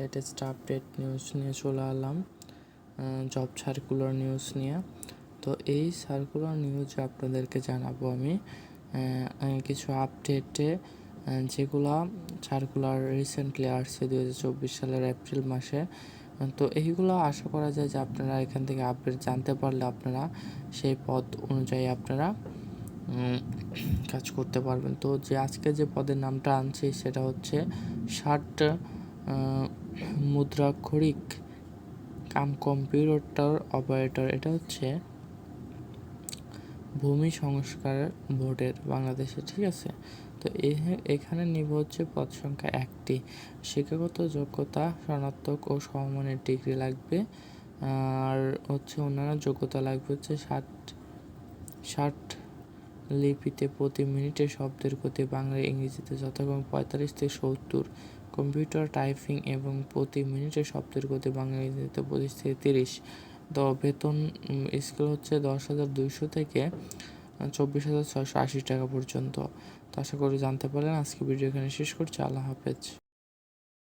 Latest update news নিয়ে চলে এলাম, জব সার্কুলার নিউজ নিয়ে। তো এই সার্কুলার নিউজ আপনাদেরকে জানাবো আমি কিছু আপডেটে, যেগুলো সার্কুলার রিসেন্টলি আসছে 2024 সালের এপ্রিল মাসে। তো এইগুলো আশা করা যায় যে আপনারা এখান থেকে আপডেট জানতে পারলে আপনারা সেই পদ অনুযায়ী আপনারা কাজ করতে পারবেন। তো যে আজকে যে পদের নামটা আনছি সেটা হচ্ছে 60 মুদ্রাক্ষরিক কম্পিউটার অপারেটর। এটা হচ্ছে ভূমি সংস্কার বোর্ডের বাংলাদেশে, ঠিক আছে। তো এখানে নিব হচ্ছে পদ সংখ্যা 1টি। শিক্ষাগত যোগ্যতা স্নাতক ও সমমানের ডিগ্রি লাগবে, আর হচ্ছে অন্যান্য যোগ্যতা লাগবে হচ্ছে 60 লিপিতে প্রতি মিনিটে শব্দের গতি বাংলা ইংরেজিতে যথাক্রমে 45 থেকে 70, কম্পিউটার টাইপিং এবং প্রতি মিনিটে শব্দের গতি বাংলা ইংরেজিতে 25 থেকে 30। তো বেতন স্কেল হচ্ছে 10,200 থেকে 24,680 টাকা পর্যন্ত। তো আশা করি জানতে পারলেন। আজকে ভিডিও এখানে শেষ করছি। আল্লাহ হাফেজ।